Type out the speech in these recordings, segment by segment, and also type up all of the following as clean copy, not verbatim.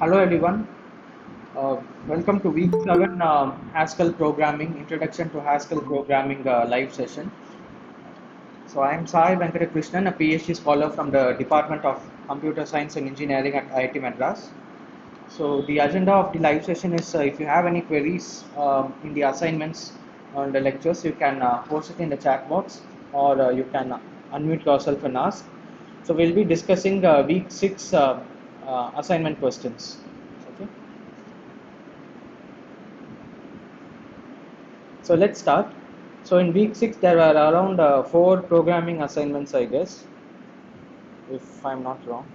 Hello everyone. Welcome to week 7 Haskell Programming, Introduction to Haskell Programming live session. So I am Sai Venkatakrishnan, a PhD scholar from the Department of Computer Science and Engineering at IIT Madras. So the agenda of the live session is if you have any queries in the assignments on the lectures, you can post it in the chat box or you can unmute yourself and ask. So we'll be discussing week 6 assignment questions. Okay. So let's start. So in week 6, there were around 4 programming assignments, I guess, if I'm not wrong.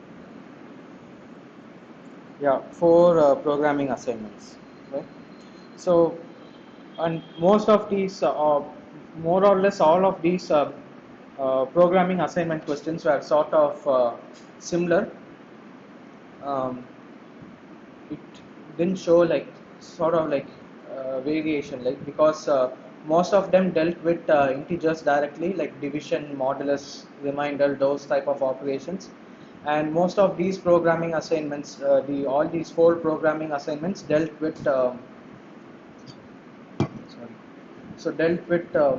Yeah, 4 programming assignments, right? So, and most of these, more or less all of these programming assignment questions were sort of similar. Um, it didn't show like sort of like variation, like because most of them dealt with integers directly, like division, modulus, remainder, those type of operations. And most of these programming assignments, the all these 4 programming assignments dealt with sorry, so dealt with uh,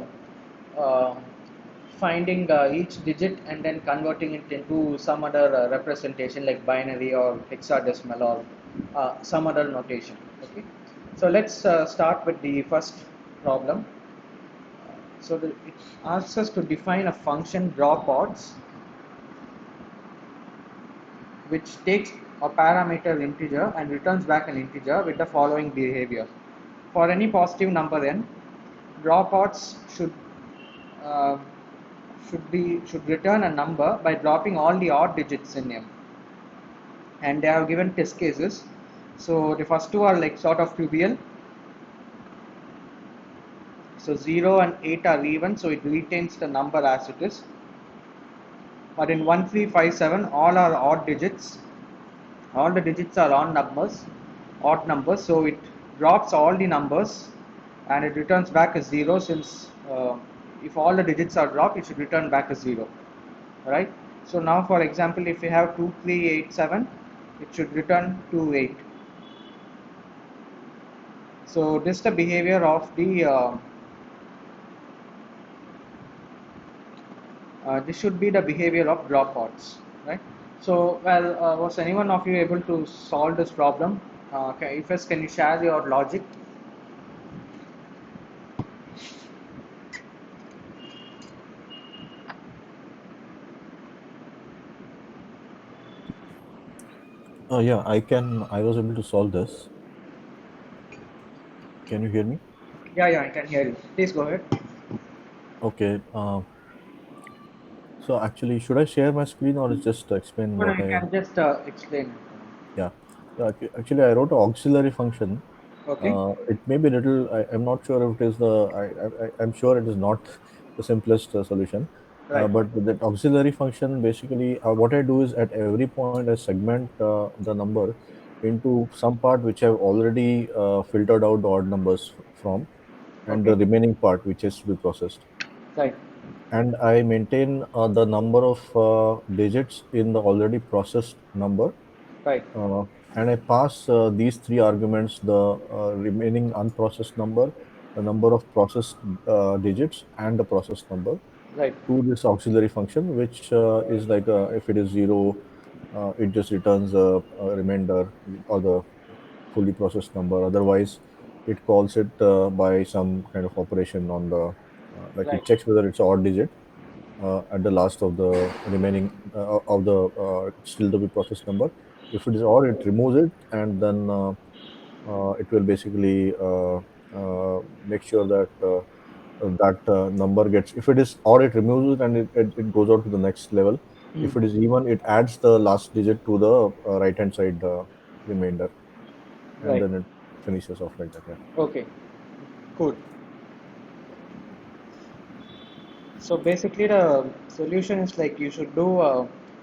finding each digit and then converting it into some other representation like binary or hexadecimal or some other notation. Okay, so let's start with the first problem. It asks us to define a function dropouts which takes a parameter integer and returns back an integer with the following behavior. For any positive number n, dropouts uh, should return a number by dropping all the odd digits in m, and they have given test cases. So the first two are like sort of trivial. So 0 and 8 are even, so it retains the number as it is. But in 1, 3, 5, 7, all are odd digits. All the digits are odd numbers. So it drops all the numbers and it returns back as 0, since if all the digits are dropped, it should return back as 0. Right? So now, for example, if you have 2, 3, 8, 7, it should return 2, 8. So this is the behavior of the this should be the behavior of dropouts, right? So, well, was anyone of you able to solve this problem? If yes, can you share your logic? Yeah, I can. I was able to solve this. Can you hear me? Yeah, yeah, I can hear you. Please go ahead. Okay. So actually, should I share my screen or just explain No, no, what you I? can just explain. Yeah. Actually, I wrote an auxiliary function. Okay, It may be little. I'm not sure if it is the. I'm sure it is not the simplest solution. right, But that auxiliary function basically, what I do is at every point I segment the number into some part which I've already filtered out the odd numbers from, and okay, the remaining part which is to be processed. right, And I maintain the number of digits in the already processed number, right, uh, and I pass these three arguments: the remaining unprocessed number, the number of processed digits, and the processed number right, to this auxiliary function, which is like if it is zero, it just returns a remainder or the fully processed number. Otherwise, it calls it by some kind of operation on the like it right, checks whether it's odd digit at the last of the remaining of the still to be processed number. If it is odd, it removes it, and then it will basically make sure that number gets. If it is odd, it removes it and it goes on to the next level. hmm, If it is even, it adds the last digit to the right hand side remainder, and right. then it finishes off like that. Yeah. Okay, cool. So basically, the solution is like you should do.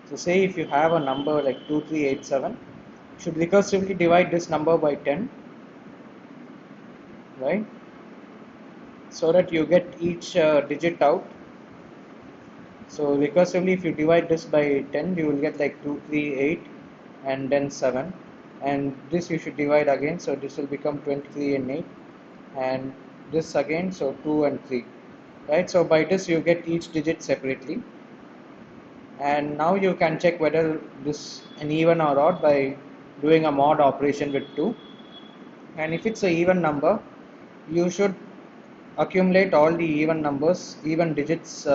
So say if you have a number like 2387, you should recursively divide this number by 10, right? So that you get each digit out. So recursively, if you divide this by 10, you will get like 238 and then 7. and this you should divide again, so this will become 23 and 8, and this again, so 2 and 3, right? So by this you get each digit separately, and now you can check whether this an even or odd by doing a mod operation with 2. And if it's a even number, you should accumulate all the even digits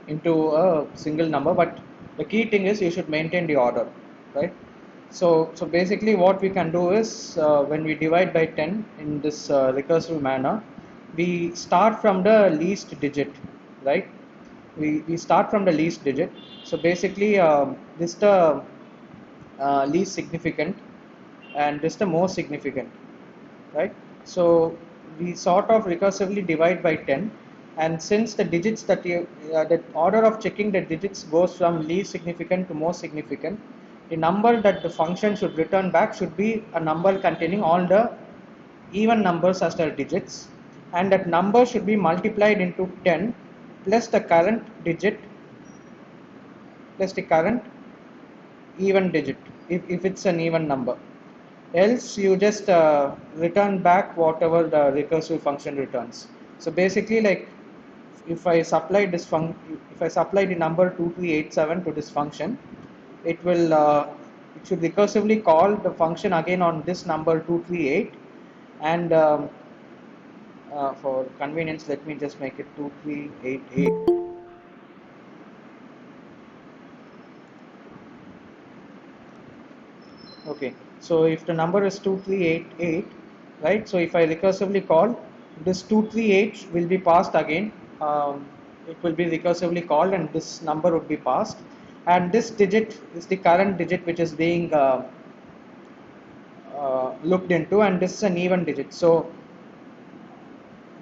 into a single number. But the key thing is you should maintain the order, right? So basically what we can do is when we divide by 10 in this recursive manner, we start from the least digit, right? We start from the least digit. So basically this the least significant, and this the most significant, right? So we sort of recursively divide by 10, and since the digits that the order of checking the digits goes from least significant to most significant, the number that the function should return back should be a number containing all the even numbers as their digits, and that number should be multiplied into 10 plus the current digit plus the current even digit, if it's an even number. Else you just return back whatever the recursive function returns. So basically, like, if I supply if I supply the number 2387 to this function, it will it should recursively call the function again on this number 238, and for convenience let me just make it 2388. Okay, so if the number is 2388, right? So if I recursively call, this 238 will be passed again. It will be recursively called, and this number would be passed. And this digit is the current digit which is being looked into, and this is an even digit. So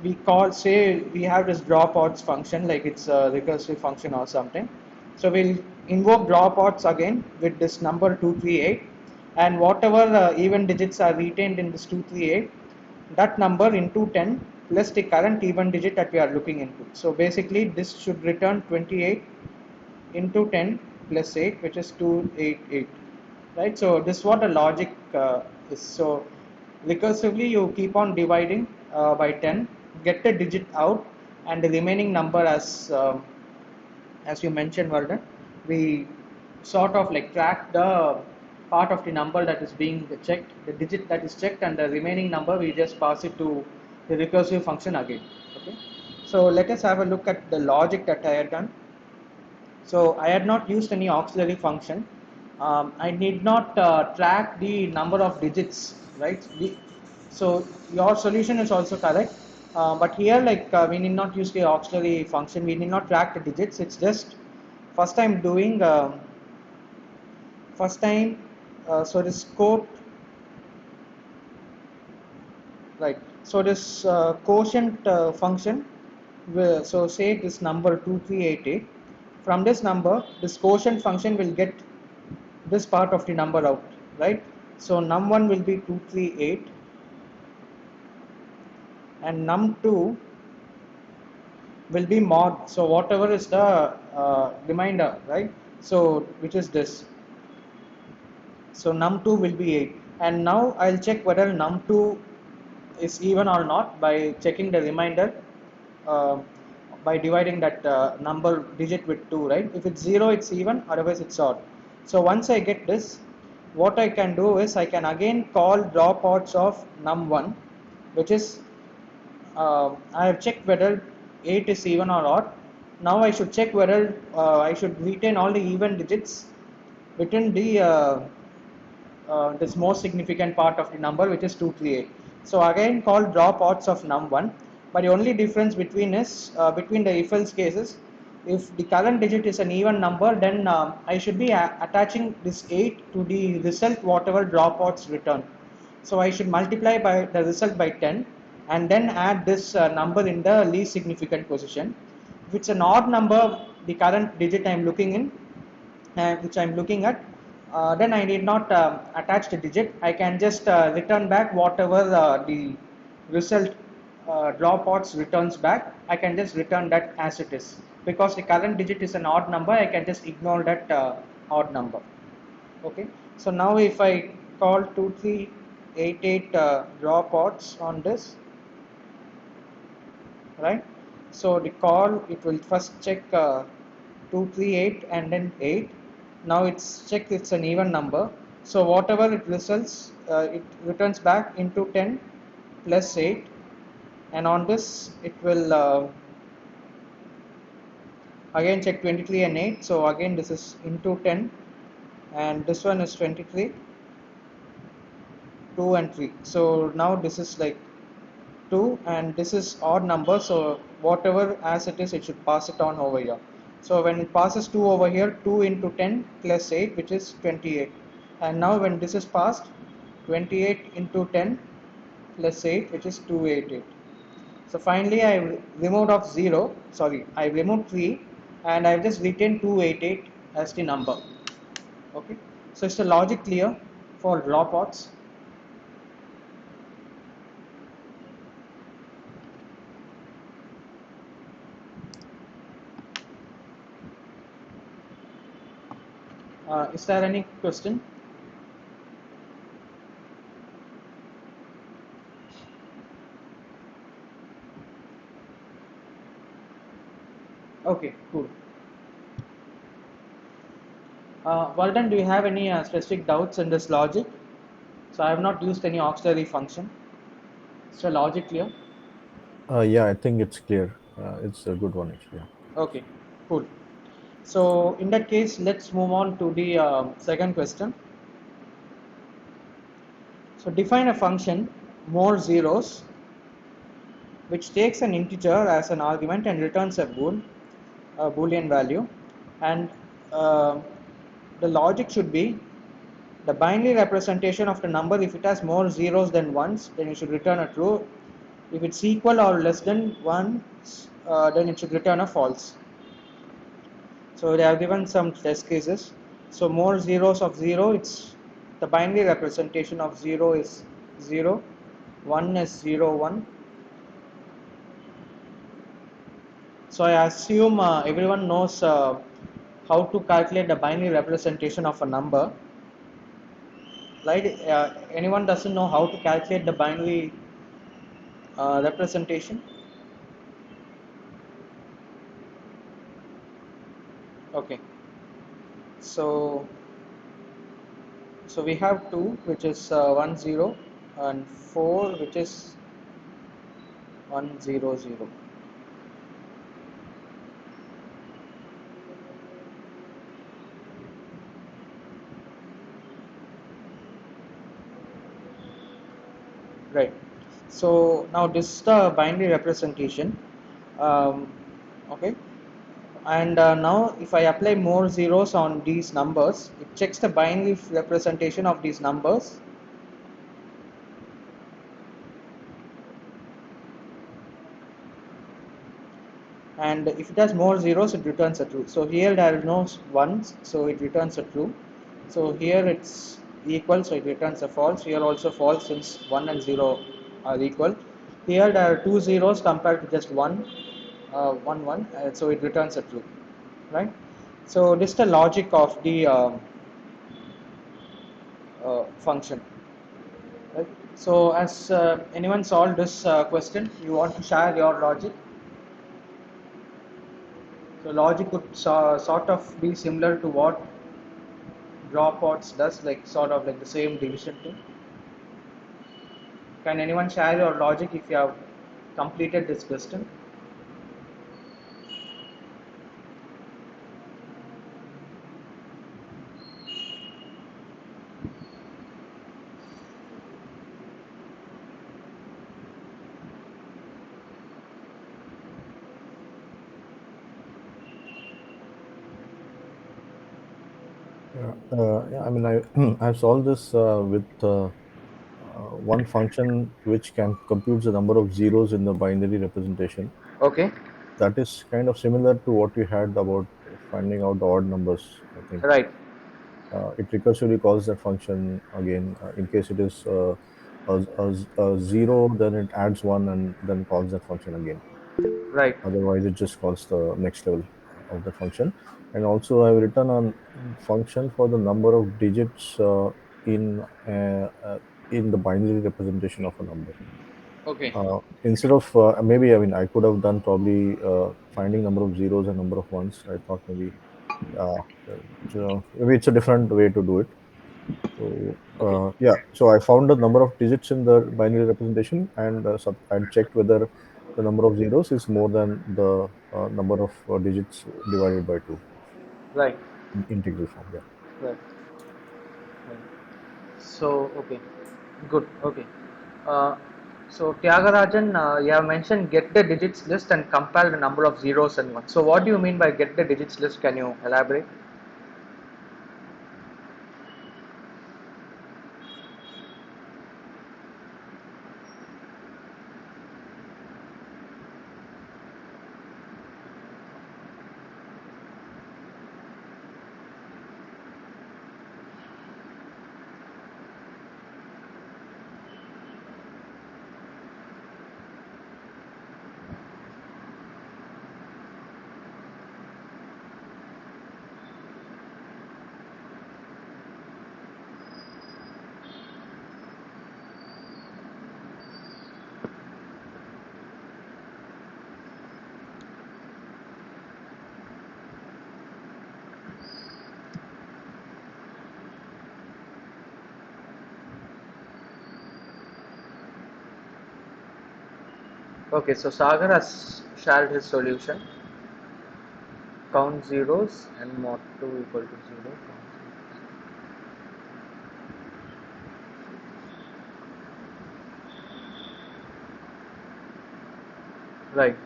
we call, say we have this drop odds function, like it's a recursive function or something. So we'll invoke drop odds again with this number 238, and whatever even digits are retained in this 238, that number into 10 plus the current even digit that we are looking into. So basically this should return 28 into 10 plus 8, which is 288, right? So this is what the logic is. So recursively you keep on dividing by 10, get the digit out, and the remaining number, as you mentioned, Vardan, we sort of like track the part of the number that is being checked, the digit that is checked, and the remaining number we just pass it to the recursive function again. Okay, so let us have a look at the logic that I had done. So I had not used any auxiliary function. I need not track the number of digits, right? So your solution is also correct, but here, like, we need not use the auxiliary function. We need not track the digits. It's just first time doing first time. So this code, right? So this quotient function. So say this number 2388. From this number, this quotient function will get this part of the number out, right? So num1 will be 238, and num2 will be mod. So whatever is the remainder, right? So which is this. So num2 will be 8, and now I'll check whether num2 is even or not by checking the remainder uh, by dividing that number digit with 2, right? If it's 0, it's even, otherwise it's odd. So once I get this, what I can do is I can again call dropouts of num1, which is I have checked whether 8 is even or odd. Now I should check whether I should retain all the even digits within the this most significant part of the number, which is 238. So again call drop odds of num1, but the only difference between is between the if else cases, if the current digit is an even number, then I should be attaching this 8 to the result whatever drop odds return. So I should multiply by the result by 10, and then add this number in the least significant position. If it's an odd number, the current digit I am looking in, which I'm looking at, then I need not attach the digit. I can just return back whatever the result dropouts returns back. I can just return that as it is, because the current digit is an odd number. I can just ignore that odd number. Okay, so now if I call 2388 draw pots on this, right? So the call, it will first check 238 and then 8. Now it's checked, it's an even number. So whatever it results, it returns back into 10 plus 8, and on this it will again check 23 and 8. So again this is into 10, and this one is 23, 2 and 3. So now this is like 2, and this is odd number, so whatever as it is, it should pass it on over here. So when it passes 2 over here, 2 into 10 plus 8, which is 28. And now when this is passed, 28 into 10 plus 8, which is 288. So finally I removed off 0, sorry, I removed 3, and I've just retained 288 as the number. Okay, so is the logic clear for draw pots? Is there any question? Okay, cool. Walden, do you have any specific doubts in this logic? So I have not used any auxiliary function. So logic clear? Yeah, I think it's clear. It's a good one actually. Yeah. Okay, cool. So in that case, let's move on to the second question. So define a function more zeros which takes an integer as an argument and returns a boolean value, and uh, the logic should be the binary representation of the number. If it has more zeros than ones, then you should return a true. If it's equal or less than ones, then it should return a false. So they have given some test cases. So more zeros of 0, it's the binary representation of 0 is 0, 1 is 0, 1. So I assume everyone knows how to calculate the binary representation of a number, right? Anyone doesn't know how to calculate the binary representation? Okay. So we have 2, which is 1 0, and 4, which is 1 0 0. Right. So now this is the binary representation. Um, okay. And now if I apply more zeros on these numbers, it checks the binary representation of these numbers. And if it has more zeros, it returns a true. So here there are no ones, so it returns a true. So here it's equal, so it returns a false. Here also false, since 1 and 0 are equal. Here there are two zeros compared to just one, so it returns a true, right? So this is the logic of the function, right? So as anyone solved this question, you want to share your logic? So logic could sort of be similar to what dropouts does, like sort of like the same division thing. Can anyone share your logic if you have completed this question? Yeah, I mean, I've solved this with one function which can compute the number of zeros in the binary representation. Okay, That is kind of similar to what we had about finding out the odd numbers, I think. right, It recursively calls that function again. In case it is a zero, then it adds one and then calls that function again. right, Otherwise, it just calls the next level of the function. And also, I've written a function for the number of digits. in the binary representation of a number. Okay. Instead of maybe, I mean, I could have done probably finding number of zeros and number of ones. I thought maybe maybe it's a different way to do it. So Okay. yeah, so I found the number of digits in the binary representation and and checked whether the number of zeros is more than the number of digits divided by two Right. in integral form. Yeah. Right. Right. So, okay, good. Okay. Uh, so, Tyagarajan, you have mentioned get the digits list and compare the number of zeros and ones. So, what do you mean by get the digits list? Can you elaborate? Okay, so Sagar has shared his solution. Count zeros and mod 2 equal to 0. Right.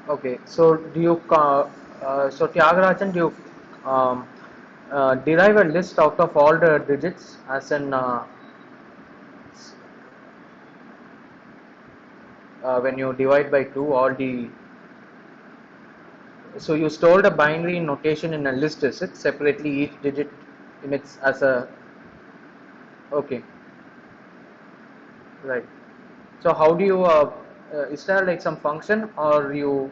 Okay, so do you, so Tyagarajan, do you derive a list out of all the digits as in when you divide by 2 all the, so you stored a binary notation in a list, is it, separately each digit in its as a, okay, right. So how do you, is there like some function or you,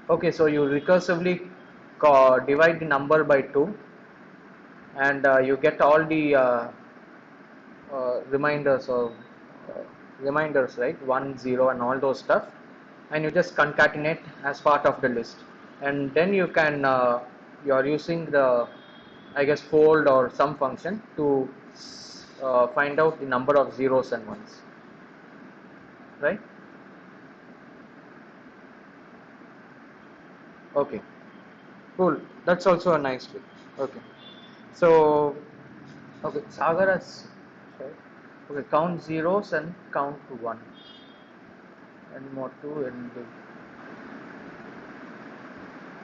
okay, so you recursively divide the number by 2 and you get all the reminders or uh, reminders, right, 1 0 and all those stuff, and you just concatenate as part of the list, and then you can you are using the, I guess, fold or some function to find out the number of zeros and ones, right? Okay, cool, that's also a nice trick. Okay, so, okay, Sagar has, sorry. Okay, count zeros and count to 1 and more 2 and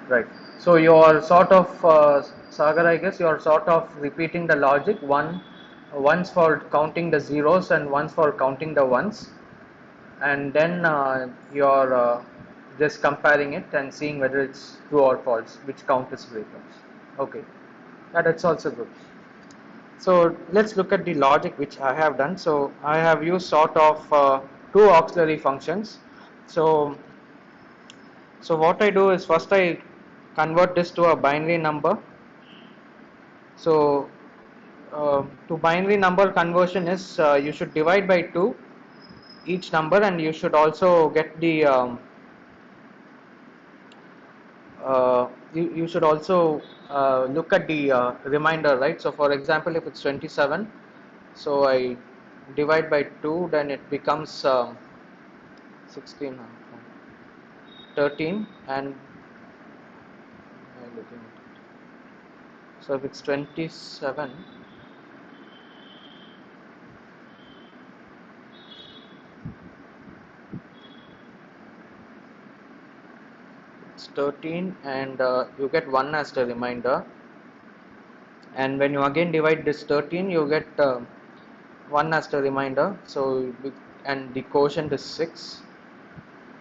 right. So you're sort of, Sagar, I guess you're sort of repeating the logic, once for counting the zeros and once for counting the ones, and then you're just comparing it and seeing whether it's true or false, which count is greater. Okay, yeah, that's also good. So let's look at the logic which I have done. So I have used sort of two auxiliary functions. So what I do is first I convert this to a binary number. So to binary number conversion is you should divide by 2 each number, and you should also get the you should also look at the reminder, right? So for example, if it's 27, so I divide by 2, then it becomes 16, 13, and looking at it. So if it's 27, it's 13, and you get 1 as the reminder, and when you again divide this 13, you get 1 as the reminder, so and the quotient is 6,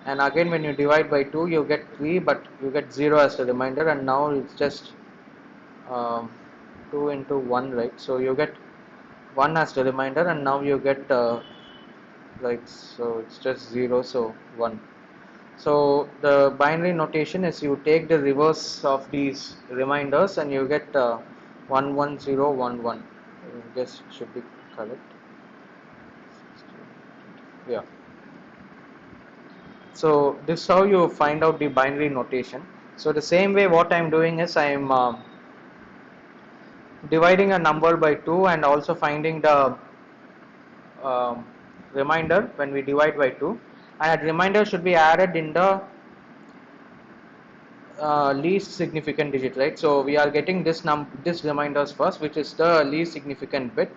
and again when you divide by 2 you get 3, but you get 0 as the reminder, and now it's just um, 2 into 1, right? So you get 1 as the reminder, and now you get like, so it's just 0, so 1. So the binary notation is you take the reverse of these reminders and you get 11011. I guess it should be correct. Yeah. So this is how you find out the binary notation. So the same way what I am doing is I am dividing a number by 2 and also finding the um, reminder when we divide by 2, and that reminder should be added in the least significant digit, right? So we are getting this reminders first, which is the least significant bit.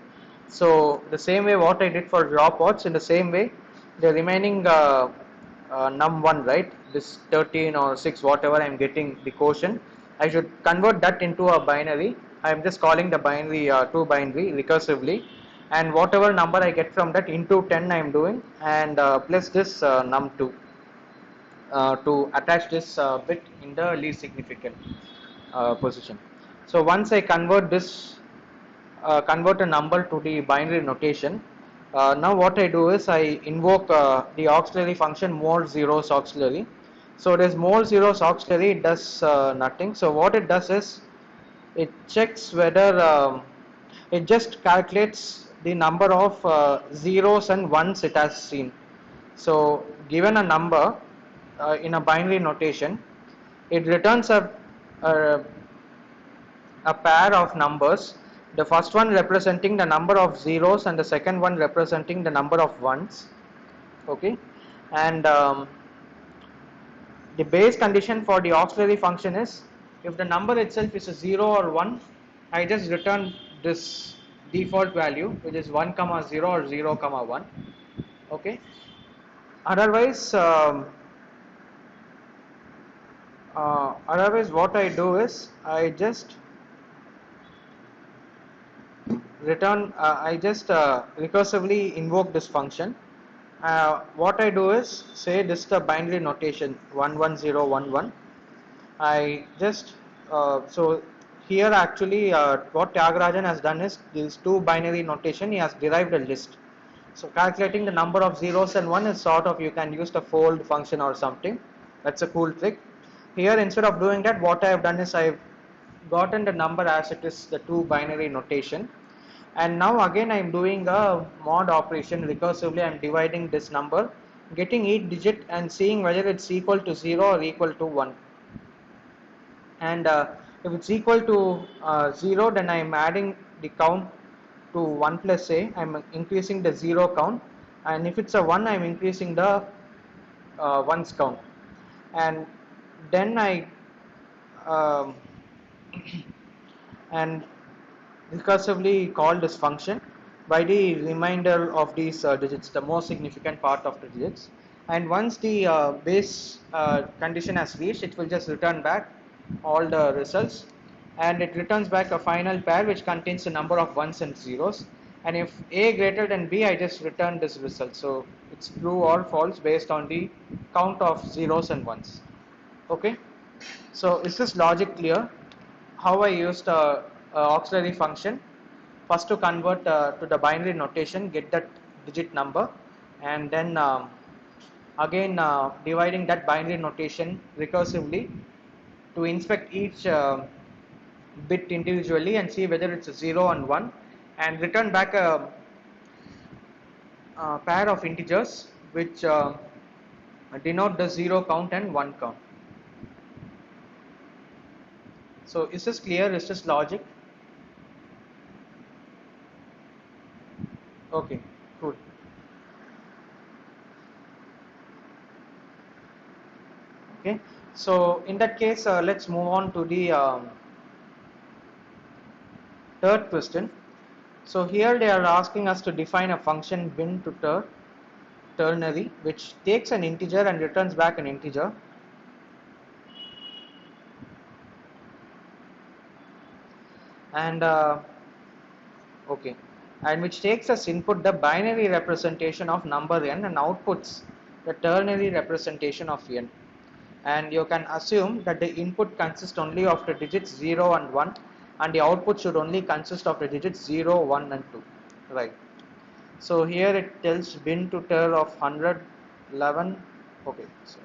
So the same way what I did for dropouts, in the same way the remaining num1, right, this 13 or 6 whatever I am getting the quotient, I should convert that into a binary. I am just calling the binary 2 binary recursively, and whatever number I get from that into 10 I am doing, and plus this num2 to attach this bit in the least significant position. So once I convert this, convert a number to the binary notation, now what I do is I invoke the auxiliary function more zeros auxiliary. So this more zeros auxiliary, it does nothing. So what it does is it checks whether it just calculates the number of zeros and ones it has seen. So given a number in a binary notation, it returns a, a pair of numbers, the first one representing the number of zeros and the second one representing the number of ones. Okay, and the base condition for the auxiliary function is if the number itself is a 0 or 1, I just return this default value, which is 1 comma 0 or 0 comma 1. Okay, otherwise otherwise what I do is I just return I just recursively invoke this function. What I do is say this is the binary notation 11011. I just so here actually what Tyagarajan has done is these two binary notation, he has derived a list. So calculating the number of zeros and one is sort of, you can use the fold function or something. That's a cool trick. Here instead of doing that, what I have done is I've gotten the number as it is, the two binary notation, and now again I am doing a mod operation recursively. I am dividing this number, getting each digit and seeing whether it's equal to 0 or equal to 1, and if it's equal to 0, then I am adding the count to 1 plus a, I am increasing the 0 count, and if it's a 1, I am increasing the ones count, and then I um, and recursively call this function by the remainder of these digits, the most significant part of the digits, and once the base condition has reached, it will just return back all the results, and it returns back a final pair which contains the number of ones and zeros, and if a greater than b, I just return this result. So it's true or false based on the count of zeros and ones. Okay, so is this logic clear? How I used auxiliary function first to convert to the binary notation, get that digit number, and then again dividing that binary notation recursively to inspect each bit individually and see whether it's a 0 and 1, and return back a pair of integers which denote the 0 count and 1 count. So is this clear? Is this logic? Okay, cool. Okay, so in that case, let's move on to the third question. So here they are asking us to define a function bin to ternary, which takes an integer and returns back an integer, and okay, and which takes as input the binary representation of number n and outputs the ternary representation of n. And you can assume that the input consists only of the digits 0 and 1, and the output should only consist of the digits 0, 1 and 2. right? So here it tells bin to tar of 100, 11. Okay, so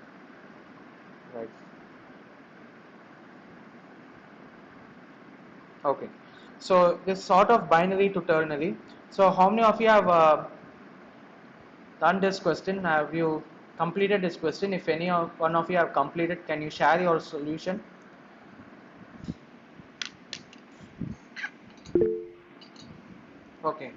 right. Okay, so this sort of binary to ternary. So how many of you have done this question? Have you completed this question? If any of one of you have completed, can you share your solution? Okay,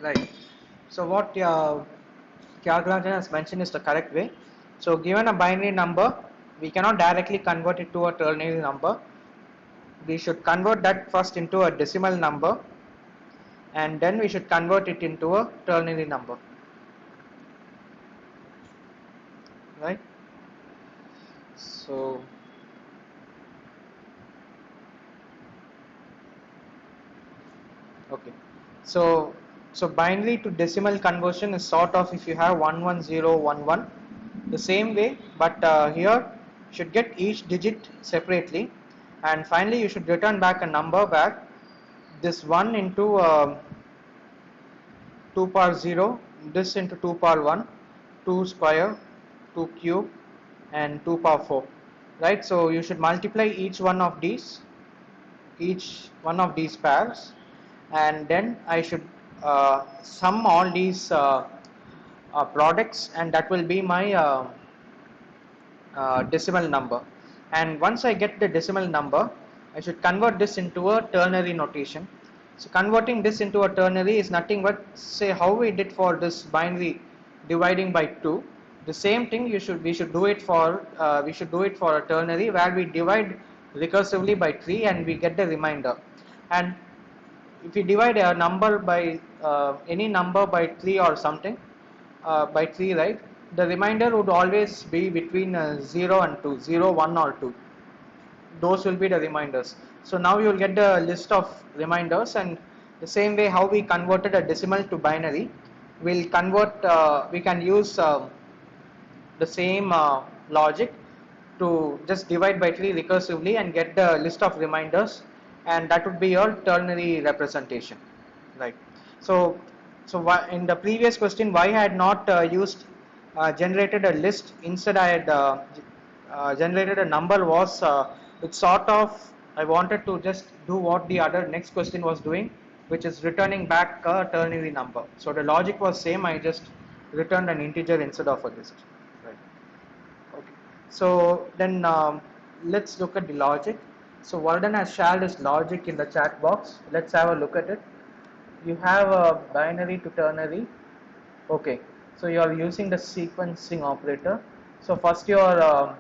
right. So what Tyagarajan has mentioned is the correct way. So given a binary number, we cannot directly convert it to a ternary number. We should convert that first into a decimal number, and then we should convert it into a ternary number, right? So okay, so binary to decimal conversion is sort of if you have 11011 the same way, but here you should get each digit separately, and finally you should return back a number back. This 1 into 2 power 0, this into 2 power 1, 2 square, 2 cube, and 2 power 4, right? So you should multiply each one of these pairs, and then I should sum all these products, and that will be my decimal number. And once I get the decimal number, I should convert this into a ternary notation. So converting this into a ternary is nothing but, say, how we did for this binary dividing by 2. The same thing we should do it for a ternary, where we divide recursively by 3 and we get the remainder. And if you divide a number by any number by 3 or something, by 3, right, the remainder would always be between 0 and 2, 0, 1 or 2. Those will be the reminders. So now you will get the list of reminders, and the same way how we converted a decimal to binary, we can use the same logic to just divide by 3 recursively and get the list of reminders, and that would be your ternary representation, right? So why, in the previous question, why I had not used generated a list, instead I had generated a number, was it's sort of, I wanted to just do what the other next question was doing, which is returning back a ternary number. So the logic was same, I just returned an integer instead of a list, right? Okay, so then let's look at the logic. So Walden has shared his logic in the chat box. Let's have a look at it. You have a binary to ternary. Okay, so you are using the sequencing operator. So first you are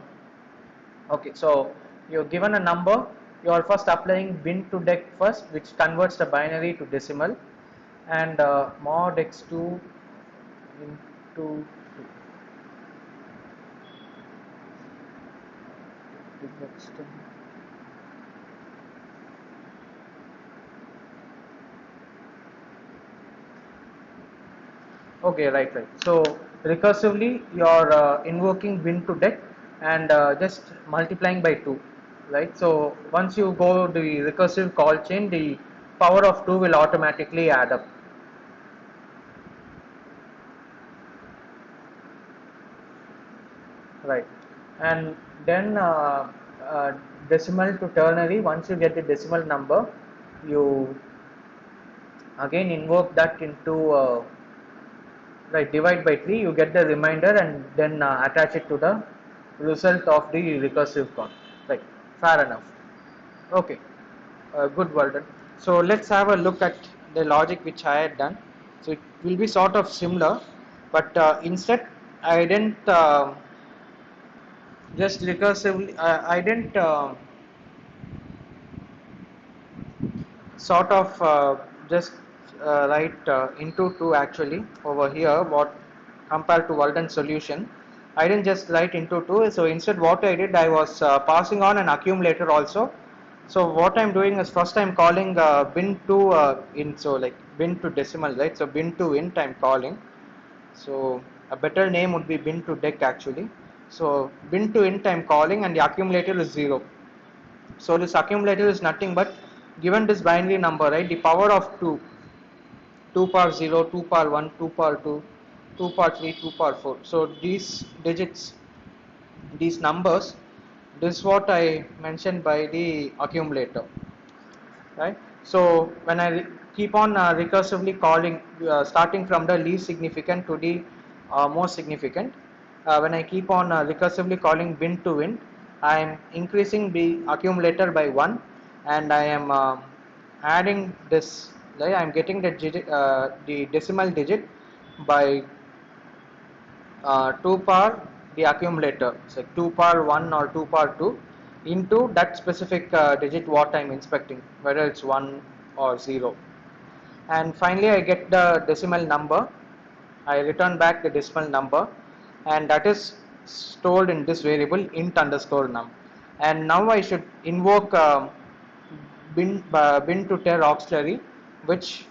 okay. So you're given a number. You are first applying bin to dec first, which converts the binary to decimal, and mod x2 into x2. Okay, right. So recursively, you're invoking bin to dec and just multiplying by 2, right? So once you go the recursive call chain, the power of 2 will automatically add up, right? And then decimal to ternary, once you get the decimal number, you again invoke that into right, divide by 3, you get the remainder, and then attach it to the result of the recursive call, right? Fair enough. Okay, good, well done. So let's have a look at the logic which I had done. So it will be sort of similar, but instead I didn't just recursively, I didn't sort of just write into 2 actually over here, what compared to Walden's solution. I didn't just write into 2, so instead what I did, I was passing on an accumulator also. So what I'm doing is, first I'm calling bin to int, so like bin to decimal, right? So bin to int I'm calling. So a better name would be bin to dec actually. So bin to int I'm calling, and the accumulator is 0. So this accumulator is nothing but, given this binary number, right, the power of 2, 2 power 0, 2 power 1, 2 power 2, 2 power 3, 2 power 4. So these digits, these numbers, this is what I mentioned by the accumulator, right? So when I keep on recursively calling, starting from the least significant to the most significant, when I keep on recursively calling bin to int, I am increasing the accumulator by 1, and I am adding this, right? I am getting the decimal digit by 2 power the accumulator, so 2 power 1 or 2 power 2 into that specific digit what I am inspecting, whether it's 1 or 0. And finally I get the decimal number, I return back the decimal number, and that is stored in this variable int underscore num. And now I should invoke bin to ter auxiliary, which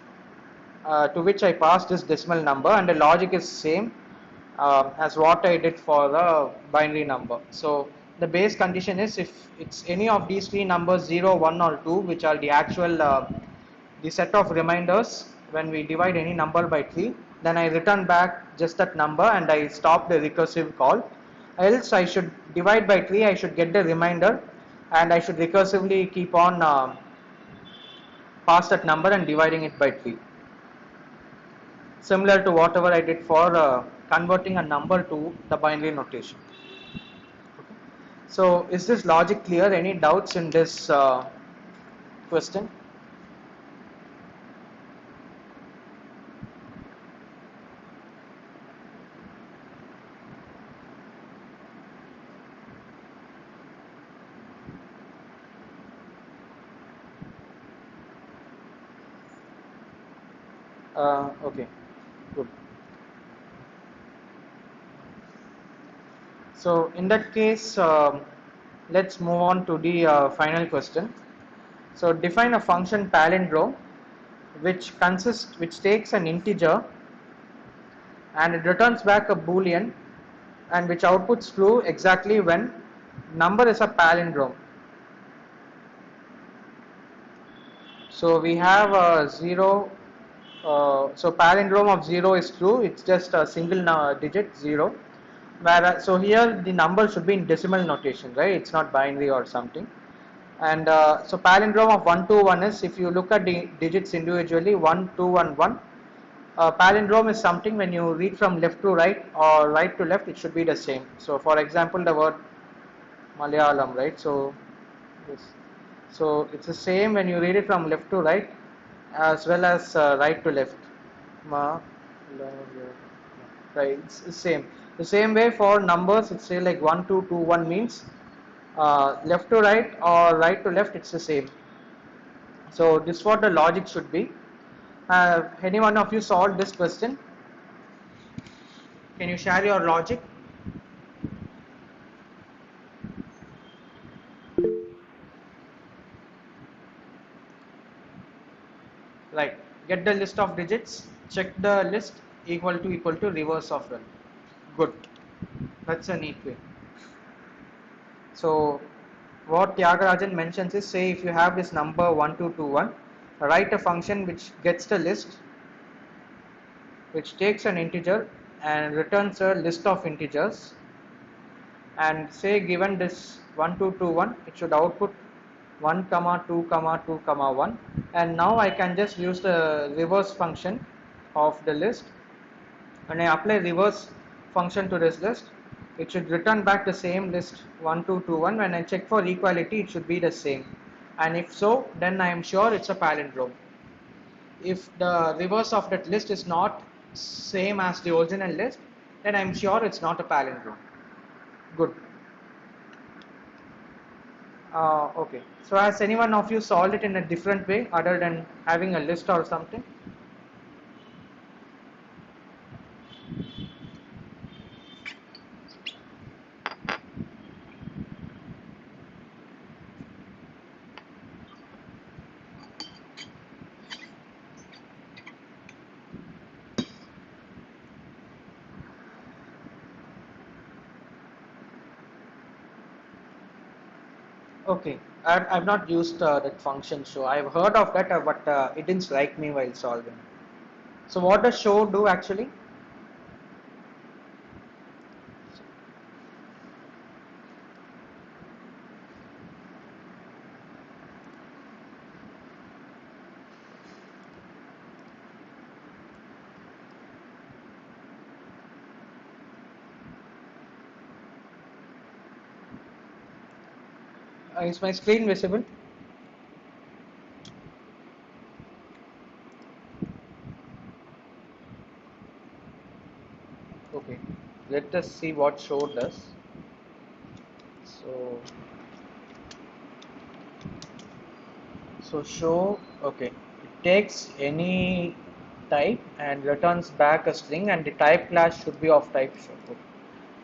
to which I pass this decimal number, and the logic is same as what I did for the binary number. So the base condition is, if it's any of these three numbers 0, 1 or 2, which are the actual the set of reminders when we divide any number by 3, then I return back just that number and I stop the recursive call. Else I should divide by 3, I should get the remainder, and I should recursively keep on pass that number and dividing it by 3, similar to whatever I did for converting a number to the binary notation. Okay. So is this logic clear? Any doubts in this question? Okay, good. So in that case, let's move on to the final question. So define a function palindrome which takes an integer and it returns back a boolean, and which outputs true exactly when number is a palindrome. So we have a 0. So palindrome of 0 is true. It's just a single digit 0. Whereas, so here the number should be in decimal notation, right? It's not binary or something. And so palindrome of 1 to 1 is, if you look at the digits individually, 1, 2 and 1. Palindrome is something when you read from left to right or right to left, it should be the same. So for example, the word Malayalam, right? So this, so it's the same when you read it from left to right as well as right to left. Ma, right, it's the same. The same way for numbers, it's say like 1, 2, 2, 1 means left to right or right to left, it's the same. So this is what the logic should be. Any one of you solved this question? Can you share your logic? Right. Get the list of digits. Check the list equal to reverse of run. Good. That's a neat way. So what Tyagarajan mentions is, say if you have this number 1221, write a function which gets the list, which takes an integer and returns a list of integers, and say given this 1221, it should output 1 comma 2 comma 2 comma 1, and now I can just use the reverse function of the list. When I apply reverse function to this list, it should return back the same list 1221. When I check for equality, it should be the same, and if so, then I am sure it's a palindrome. If the reverse of that list is not same as the original list, then I'm sure it's not a palindrome. Good. Okay. So has anyone of you solved it in a different way other than having a list or something? Okay, I've not used that function show. I've heard of that, but it didn't strike me while solving. So what does show do actually? Is my screen visible? Okay, let us see what show does. So, show, okay, it takes any type and returns back a string, and the type class should be of type show. Okay.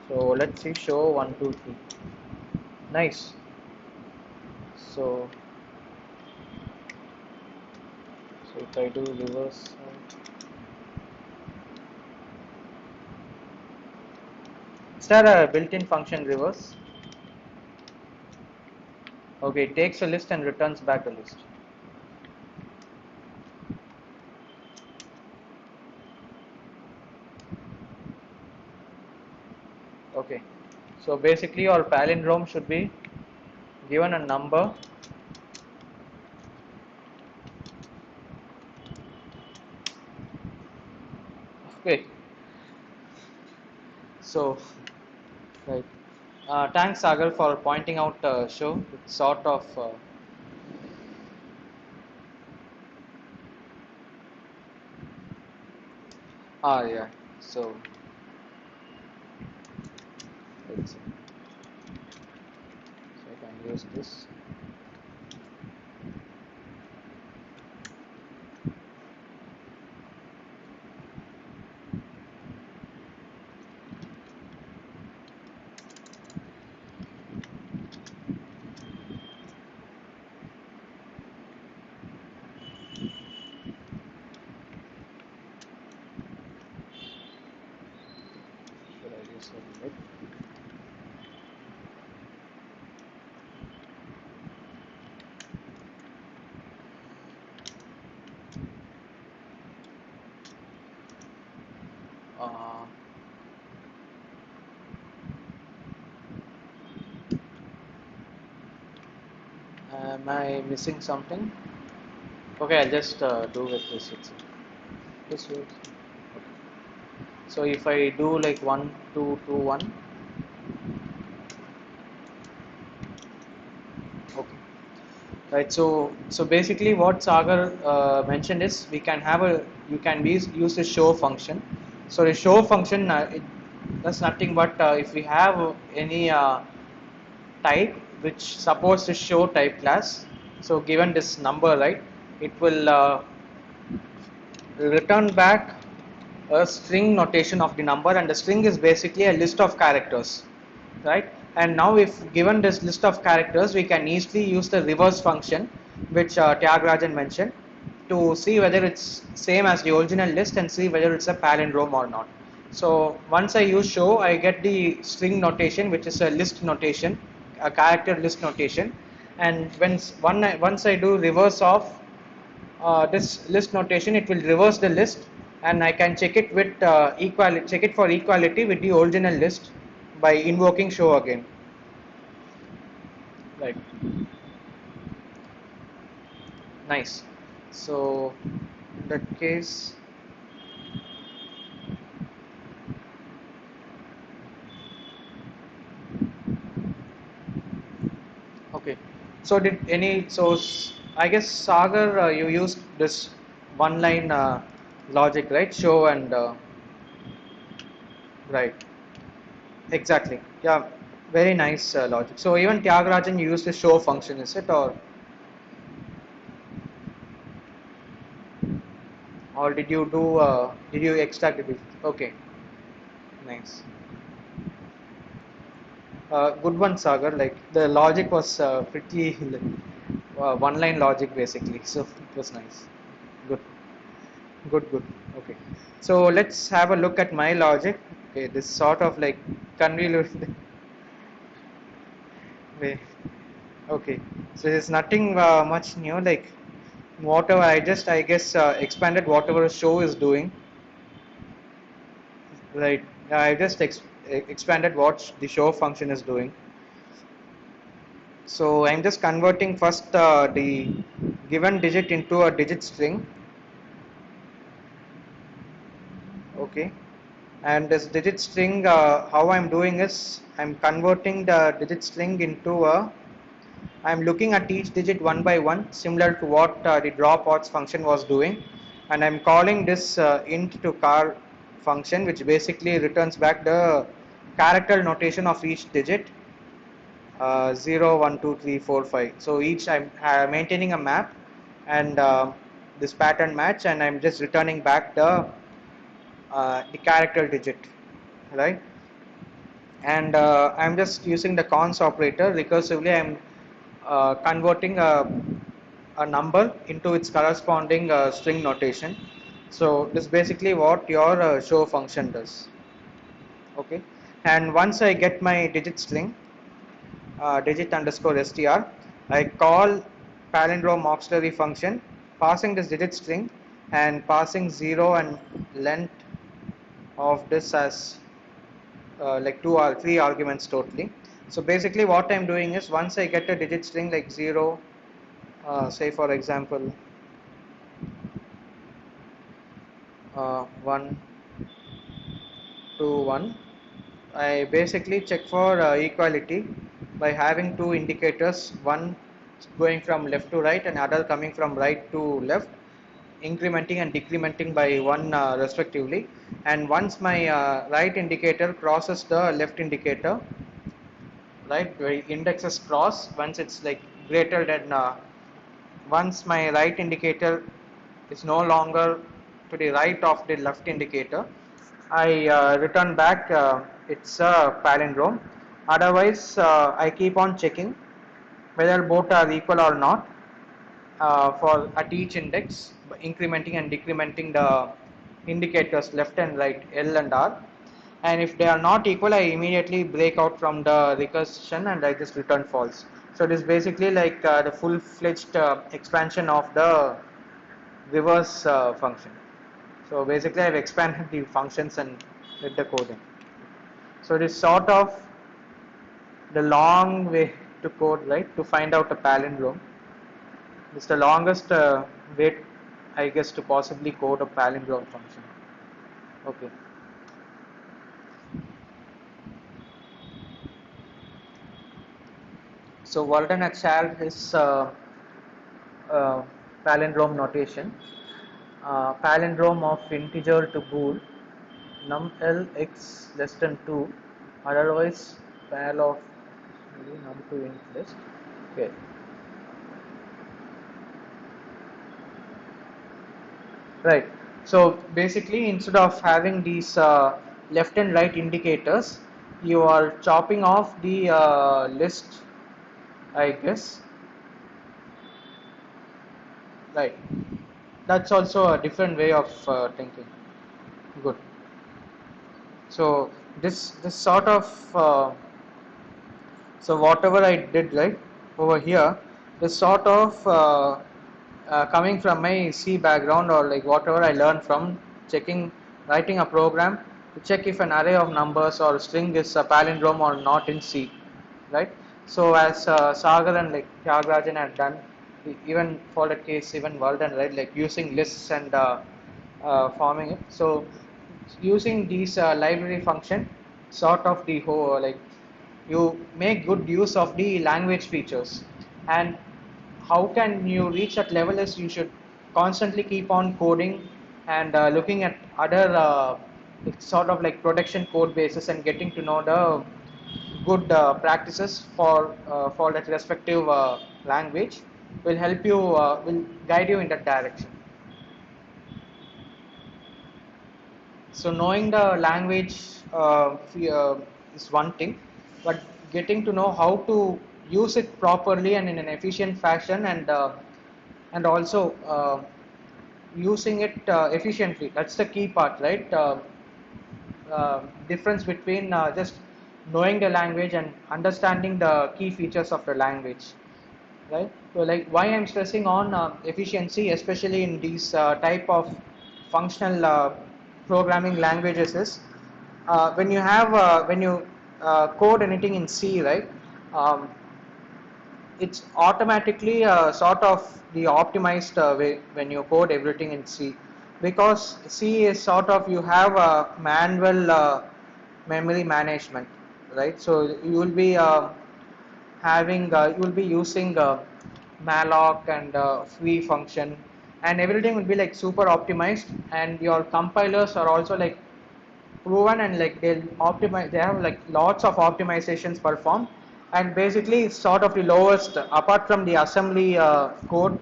So let's see show 123. Nice. So, if I do reverse, is there a built-in function reverse? Okay, it takes a list and returns back a list. Okay, so basically your palindrome should be given a number. Okay, so right. Thanks Sagar for pointing out show. It's sort of yeah. So let's see. So I can use this. Should I use it? Uh, am I missing something? Okay, I'll just do with this itself. This works. Okay. So if I do like 1 2 2 1. Okay. Right. So basically, what Sagar mentioned is we can have a use a show function. So the show function it does nothing but if we have any type which supports the show type class. So given this number, right, it will return back a string notation of the number, and the string is basically a list of characters, right? And now if given this list of characters, we can easily use the reverse function which Tyagarajan mentioned to see whether it's same as the original list and see whether it's a palindrome or not. So once I use show, I get the string notation which is a list notation, a character list notation, and once I do reverse of this list notation, it will reverse the list, and I can check it with check it for equality with the original list by invoking show again. Right. Nice. So in that case, okay. So did any I guess Sagar you used this one line logic, right? Show and right. Exactly. Yeah. Very nice logic. So even Tyagarajan you used the show function, is it, or did you extract it? Okay, nice. Good one, Sagar. Like the logic was pretty one line logic basically, so it was nice. Good, good. Okay, so let's have a look at my logic. Okay, this sort of like convoluted way. Okay, so there's nothing much new, like whatever I guess expanded whatever show is doing, right? I just expanded what the show function is doing. So I'm just converting first the given digit into a digit string. Okay, and this digit string, how I'm doing is I'm converting the digit string into a, I'm looking at each digit one by one, similar to what the drop odds function was doing, and I'm calling this int to char function, which basically returns back the character notation of each digit, 0, 1, 2, 3, 4, 5. So each I'm maintaining a map and this pattern match, and I'm just returning back the character digit, right? And I'm just using the cons operator recursively. I'm converting a number into its corresponding string notation. So this is basically what your show function does. Okay, and once I get my digit string, digit underscore str, I call palindrome auxiliary function, passing this digit string and passing 0 and length of this as like two or three arguments totally. So basically what I'm doing is once I get a digit string like 0, say for example 1 2 1, I basically check for equality by having two indicators, one going from left to right and other coming from right to left, incrementing and decrementing by one respectively. And once my right indicator crosses the left indicator, right, the indexes cross, once it's like greater than once my right indicator is no longer to the right of the left indicator, I return back it's a palindrome. Otherwise I keep on checking whether both are equal or not for at each index, incrementing and decrementing the indicators left and right, L and R. And if they are not equal, I immediately break out from the recursion and I just return false. So it is basically like the full-fledged expansion of the reverse function. So basically I've expanded the functions and did the coding. So it is sort of the long way to code, right, to find out a palindrome. It's the longest way, I guess, to possibly code a palindrome function. Okay. So Walden had shared his uh, palindrome notation. Palindrome of integer to bool, num l x less than 2, otherwise pal of maybe num to int list. Okay. Right. So basically, instead of having these left and right indicators, you are chopping off the list, I guess. Right. That's also a different way of thinking. Good. So this sort of so whatever I did right over here is sort of coming from my C background, or like whatever I learned from checking, writing a program to check if an array of numbers or string is a palindrome or not in C, right? So as Sagar and like Tyagarajan had done, even for the case even Walden, right, like using lists and forming it. So using these library function, sort of the whole like you make good use of the language features. And how can you reach that level is you should constantly keep on coding and looking at other it's sort of like production code bases and getting to know the good practices for that respective language will help you will guide you in that direction. So knowing the language is one thing, but getting to know how to use it properly and in an efficient fashion, and also using it efficiently. That's the key part, right? Difference between just knowing the language and understanding the key features of the language. right? So like why I'm stressing on efficiency, especially in these type of functional programming languages, is when you code anything in C, right? Um, it's automatically sort of the optimized way when you code everything in C, because C is sort of, you have a manual memory management, right? So you will be you will be using malloc and free function, and everything will be like super optimized, and your compilers are also like proven, and like they'll optimize, they have like lots of optimizations performed, and basically it's sort of the lowest apart from the assembly code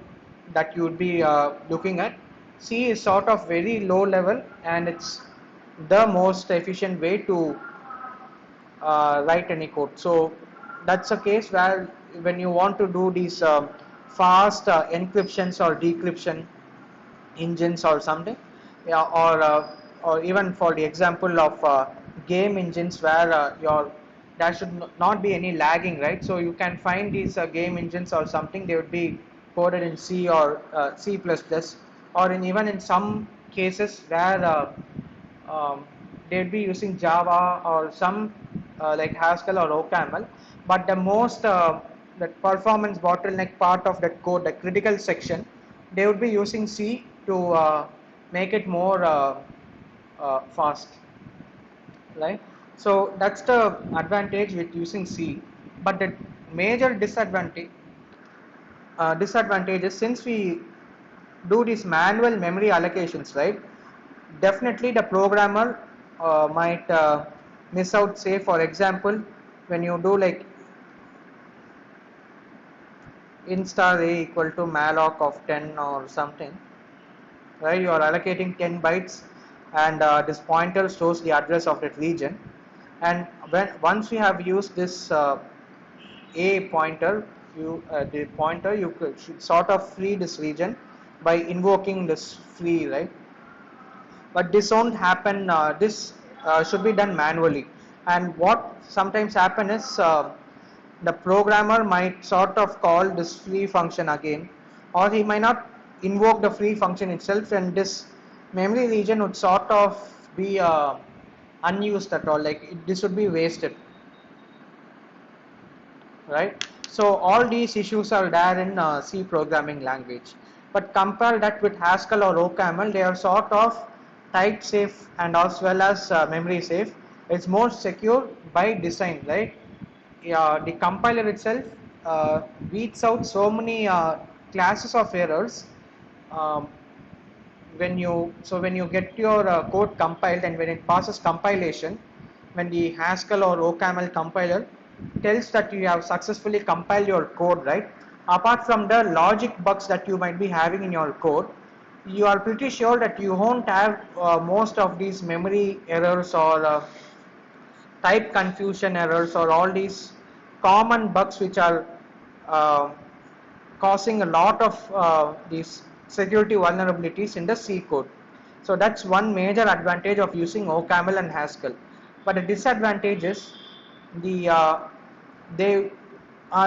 that you would be looking at. C is sort of very low level, and it's the most efficient way to write any code. So that's a case where when you want to do these fast encryptions or decryption engines or something, yeah, or even for the example of game engines where there should not be any lagging, right? So you can find these game engines or something, they would be coded in C or C++, or in even in some cases where they'd be using Java or some like Haskell or OCaml, but the most the performance bottleneck part of that code, the critical section, they would be using C to make it more fast, right? So that's the advantage with using C, but the major disadvantages, since we do these manual memory allocations, right? Definitely the programmer might miss out, say for example, when you do like int star a equal to malloc of 10 or something, right? You are allocating 10 bytes, and this pointer stores the address of that region, and when once you have used this a pointer, the pointer you should sort of free this region by invoking this free, right? But this won't happen, this should be done manually, and what sometimes happen is the programmer might sort of call this free function again, or he might not invoke the free function itself, and this memory region would sort of be unused at all, like this would be wasted, right? So all these issues are there in C programming language. But compare that with Haskell or OCaml, they are sort of type safe and as well as memory safe. It's more secure by design, right? Yeah, the compiler itself weeds out so many classes of errors. Um, when you get your code compiled, and when it passes compilation, when the Haskell or OCaml compiler tells that you have successfully compiled your code, right? Apart from the logic bugs that you might be having in your code, you are pretty sure that you won't have most of these memory errors or type confusion errors or all these common bugs which are uh, causing a lot of these security vulnerabilities in the C code. So that's one major advantage of using OCaml and Haskell. But the disadvantage is they are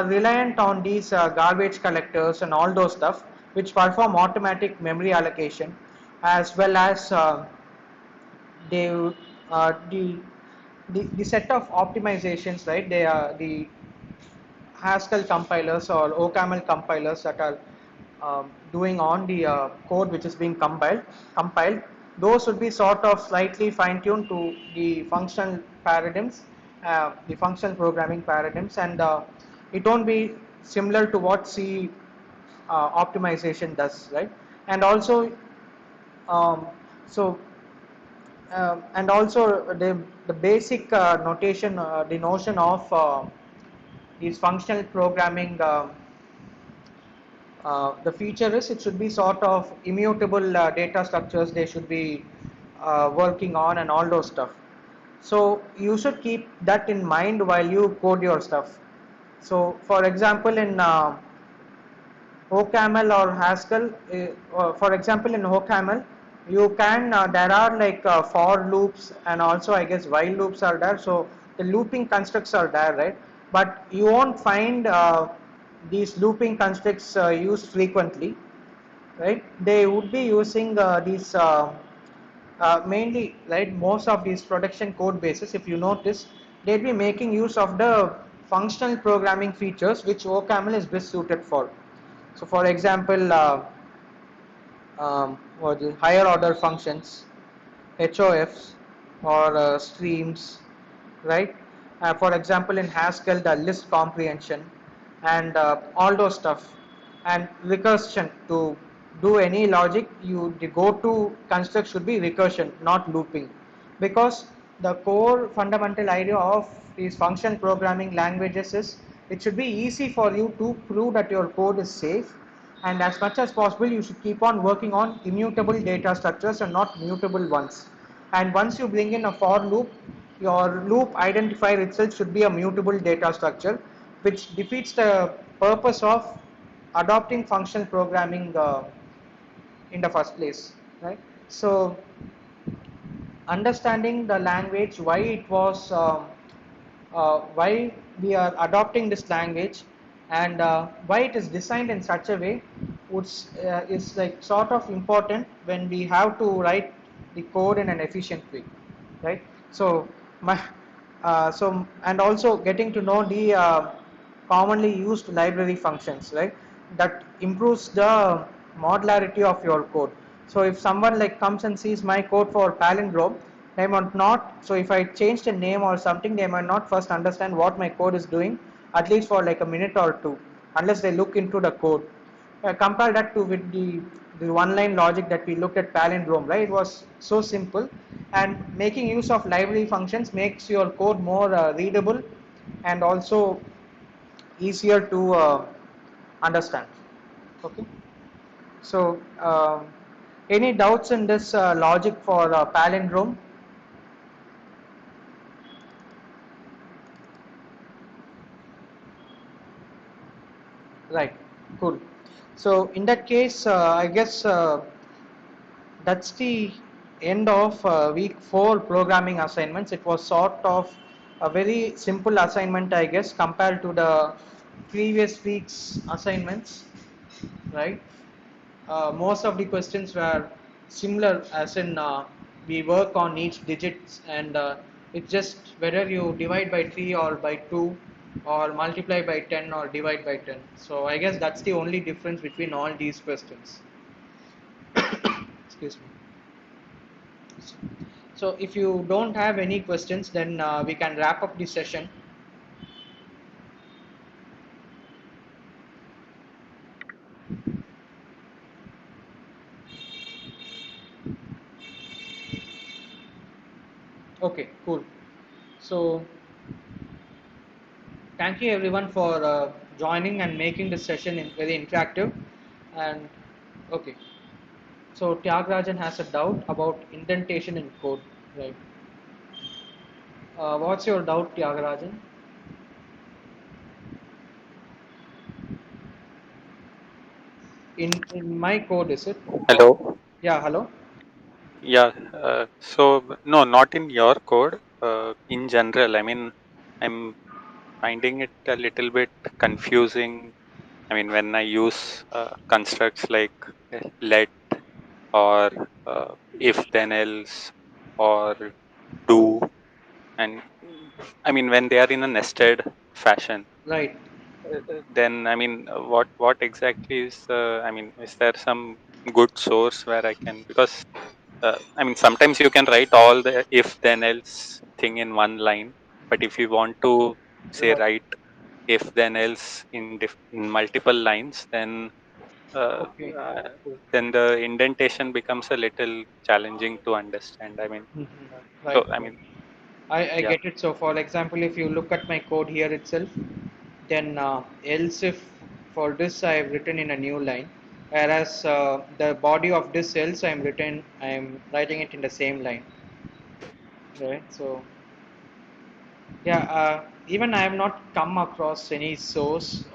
reliant on these garbage collectors and all those stuff which perform automatic memory allocation, as well as they the set of optimizations, right? They are the Haskell compilers or OCaml compilers that are doing on the code which is being compiled. Those would be sort of slightly fine-tuned to the functional paradigms, the functional programming paradigms, and it won't be similar to what C optimization does, right? And also, um, so and also the basic notation, the notion of these functional programming, the feature is it should be sort of immutable data structures they should be working on, and all those stuff. So you should keep that in mind while you code your stuff. So for example, in OCaml or Haskell, for example, in OCaml, you can there are like for loops, and also I guess while loops are there. So the looping constructs are there, right? But you won't find these looping constructs used frequently, right? They would be using these mainly, right? Most of these production code bases, if you notice, they'll be making use of the functional programming features which OCaml is best suited for. So, for example, what the higher order functions, HOFs, or streams, right? For example, in Haskell, the list comprehension and all those stuff, and recursion. To do any logic, the go-to construct should be recursion, not looping, because the core fundamental idea of these function programming languages is it should be easy for you to prove that your code is safe, and as much as possible you should keep on working on immutable data structures and not mutable ones. And once you bring in a for loop, your loop identifier itself should be a mutable data structure, which defeats the purpose of adopting functional programming in the first place, right? So understanding the language, why it was why we are adopting this language, and why it is designed in such a way, which is like sort of important when we have to write the code in an efficient way, right? So my and also getting to know the commonly used library functions, right? That improves the modularity of your code. So if someone like comes and sees my code for palindrome, they might not, so if I change the name or something, they might not first understand what my code is doing, at least for like a minute or two, unless they look into the code. Compare that to with the one line logic that we looked at palindrome, right? It was so simple, and making use of library functions makes your code more readable and also easier to understand. Okay, so any doubts in this logic for palindrome? Right, cool. So in that case, I guess that's the end of week 4 programming assignments. It was sort of a very simple assignment, I guess, compared to the previous week's assignments, right? Most of the questions were similar, as in we work on each digits, and it's just whether you divide by 3 or by 2, or multiply by 10 or divide by 10. So I guess that's the only difference between all these questions. Excuse me. So if you don't have any questions, then we can wrap up the session. Okay, cool. So thank you everyone for joining and making this session very interactive. And okay, so Tyagarajan has a doubt about indentation in code, right? What's your doubt, Tyagarajan? In my code, is it? Or Hello. yeah, hello. Yeah. No, not in your code. In general, I mean, I'm finding it a little bit confusing. I mean, when I use constructs like let or if then else or do, and I mean when they are in a nested fashion, Right. then I mean, what exactly is? I mean, is there some good source where I can, because I mean, sometimes you can write all the if then else thing in one line, but if you want to say Right. write if then else in in multiple lines, uh, Okay. uh, then the indentation becomes a little challenging to understand. I mean, Mhm. uh, Right. so I Right. mean, I yeah. get it. So, for example, if you look at my code here itself, then else if for this I have written in a new line, whereas the body of this else I am writing it in the same line, right? So, yeah, even I have not come across any source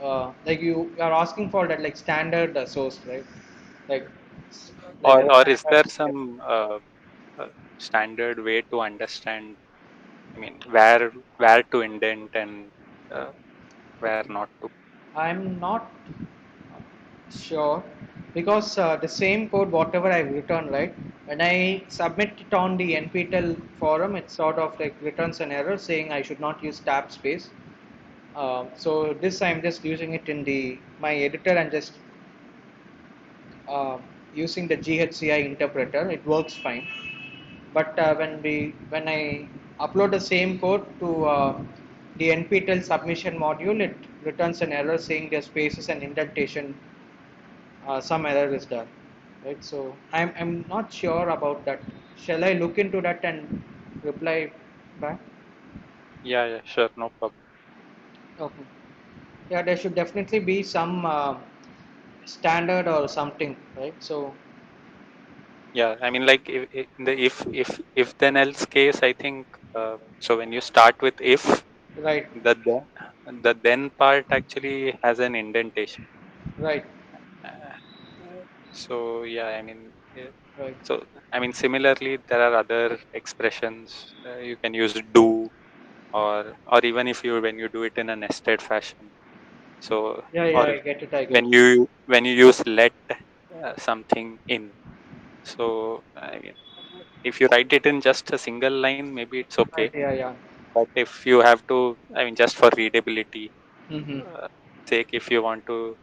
like you are asking for that like standard source, right? Like like a Or is standard there step. some uh, standard way to understand? I mean, where to indent and uh, where Okay. not to. I'm not sure because the same code, whatever I've written, right, when I submit it on the NPTEL forum, it sort of like returns an error saying I should not use tab space. So this I'm just using it in the my editor and just uh, using the GHCI interpreter. It works fine. But when I upload the same code to the NPTEL submission module, it returns an error saying there's spaces and indentation, some error is there, right? So I'm not sure about that. Shall I look into that and reply back? Yeah, yeah, sure, no problem. Okay. Yeah, there should definitely be some standard or something, right? So Yeah, I mean, like in the if then else case, I think so. When you start with if, right, the then part actually has an indentation. right, Uh, so yeah, I mean, right. so I mean, similarly, there are other expressions you can use do, or even if you when you do it in a nested fashion. So Yeah, yeah, or I get it. I get when it. you use let something in. So I mean, if you write it in just a single line, maybe it's Right. okay. Yeah, yeah. But if you have to, I mean, just for readability Mm-hmm. uh, sake, if you want to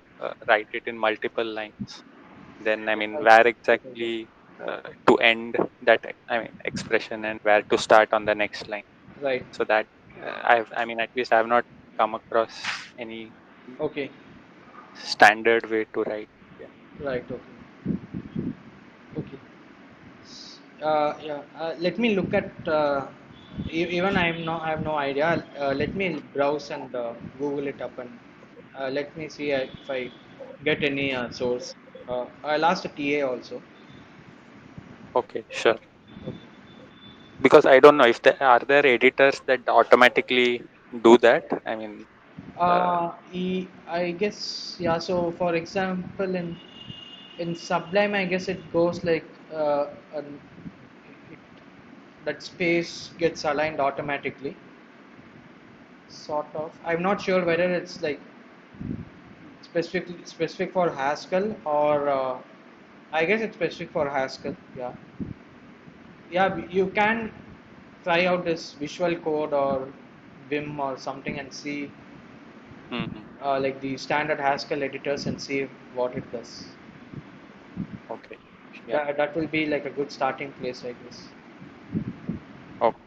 write it in multiple lines, then I mean, Right. where Right. I get exactly to end that, I mean, expression, and where to start on the next line. it. Right. So that I mean, at least I have not come across any Okay. standard way to write. Yeah. Right. Okay. Okay. Yeah. Let me look at. Even I have no idea. Let me browse and Google it up and let me see if I get any source. I'll ask the TA also. Okay, sure. Okay. Because I don't know if there are there editors that automatically do that. I mean, I guess yeah. So for example, in Sublime, I guess it goes like it, that space gets aligned automatically. Sort of. I'm not sure whether it's like specific for Haskell or I guess it's specific for Haskell. Yeah. Yeah. You can try out this Visual Code or Vim or something and see mhm. like the standard Haskell editors and see what it does. Okay. Yeah. That will be like a good starting place, I guess. Okay.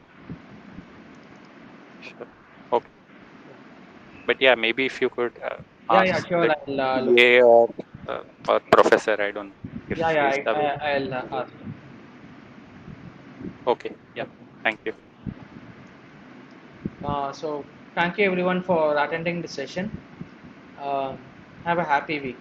Sure. Okay. But yeah, maybe if you could Yeah, yeah, ask sure. the I'll look. TA or professor, I don't know if Yeah, yeah, he's available. I'll ask. Okay. Yeah. Okay. Thank you. So, thank you everyone for attending the session. Um have a happy week.